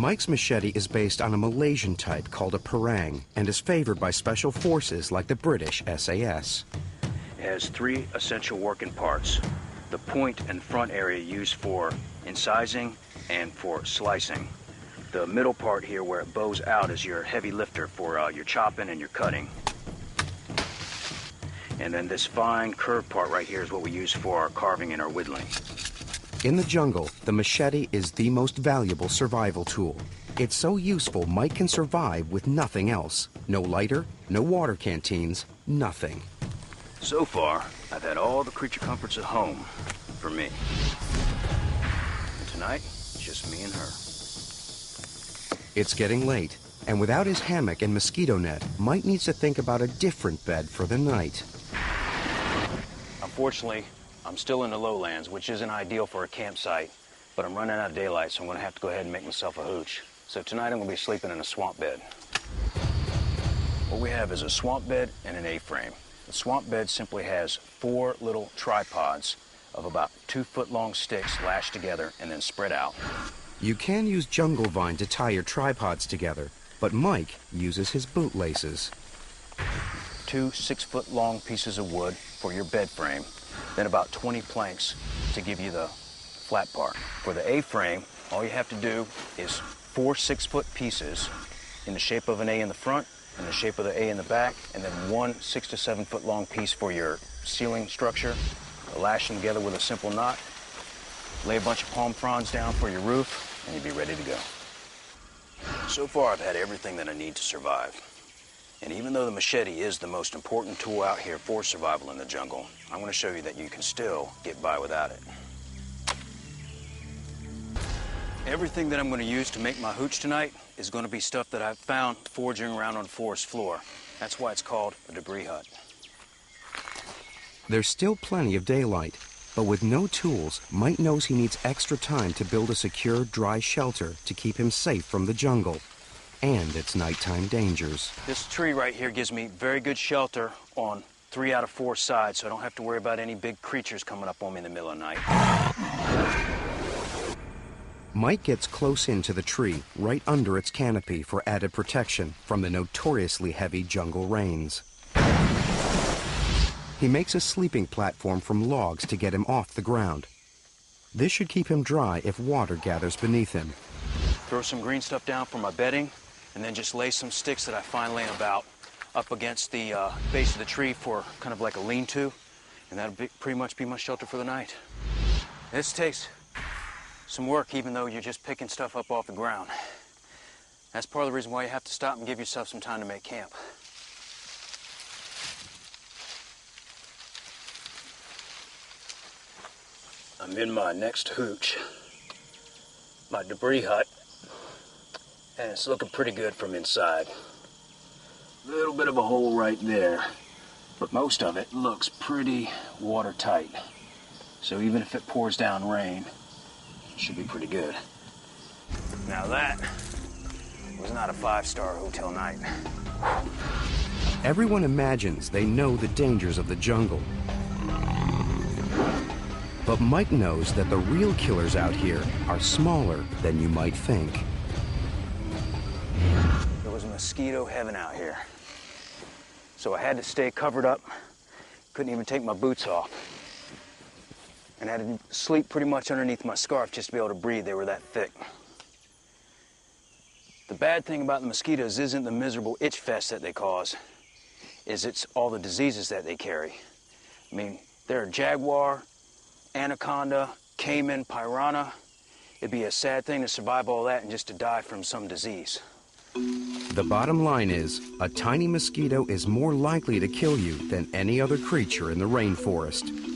Mike's machete is based on a Malaysian type called a parang and is favored by special forces like the British SAS. It has three essential working parts. The point and front area used for incising and for slicing. The middle part here where it bows out is your heavy lifter for your chopping and your cutting. And then this fine curved part right here is what we use for our carving and our whittling. In the jungle, the machete is the most valuable survival tool. It's so useful Mike can survive with nothing else. No lighter, no water canteens, nothing. So far, I've had all the creature comforts at home for me. And tonight, just me and her. It's getting late, and without his hammock and mosquito net, Mike needs to think about a different bed for the night. Unfortunately, I'm still in the lowlands, which isn't ideal for a campsite, but I'm running out of daylight, so I'm gonna have to go ahead and make myself a hooch. So tonight I'm gonna be sleeping in a swamp bed. What we have is a swamp bed and an A-frame. The swamp bed simply has 4 little tripods of about 2-foot-long sticks lashed together and then spread out. You can use jungle vine to tie your tripods together, but Mike uses his bootlaces. 2 6-foot-long pieces of wood for your bed frame, then about 20 planks to give you the flat part. For the A-frame, all you have to do is 4 6-foot pieces in the shape of an A in the front and the shape of the A in the back, and then 1 6 to 7 foot long piece for your ceiling structure. Lash them together with a simple knot, lay a bunch of palm fronds down for your roof, and you'll be ready to go. So far, I've had everything that I need to survive. And even though the machete is the most important tool out here for survival in the jungle, I'm going to show you that you can still get by without it. Everything that I'm going to use to make my hooch tonight is going to be stuff that I've found foraging around on the forest floor. That's why it's called a debris hut. There's still plenty of daylight, but with no tools, Mike knows he needs extra time to build a secure, dry shelter to keep him safe from the jungle and its nighttime dangers. This tree right here gives me very good shelter on 3 out of 4 sides, so I don't have to worry about any big creatures coming up on me in the middle of the night. Mike gets close into the tree, right under its canopy for added protection from the notoriously heavy jungle rains. He makes a sleeping platform from logs to get him off the ground. This should keep him dry if water gathers beneath him. Throw some green stuff down for my bedding, and then just lay some sticks that I find laying about up against the base of the tree for kind of like a lean-to, and that'll pretty much be my shelter for the night. This takes some work, even though you're just picking stuff up off the ground. That's part of the reason why you have to stop and give yourself some time to make camp. I'm in my next hooch, my debris hut, and it's looking pretty good from inside. A little bit of a hole right there, but most of it looks pretty watertight. So even if it pours down rain, it should be pretty good. Now that was not a 5-star hotel night. Everyone imagines they know the dangers of the jungle. But Mike knows that the real killers out here are smaller than you might think. It was mosquito heaven out here. So I had to stay covered up. Couldn't even take my boots off. And I had to sleep pretty much underneath my scarf just to be able to breathe. They were that thick. The bad thing about the mosquitoes isn't the miserable itch fest that they cause, it's all the diseases that they carry. I mean, they're a jaguar, anaconda, caiman, piranha. It'd be a sad thing to survive all that and just to die from some disease. The bottom line is, a tiny mosquito is more likely to kill you than any other creature in the rainforest.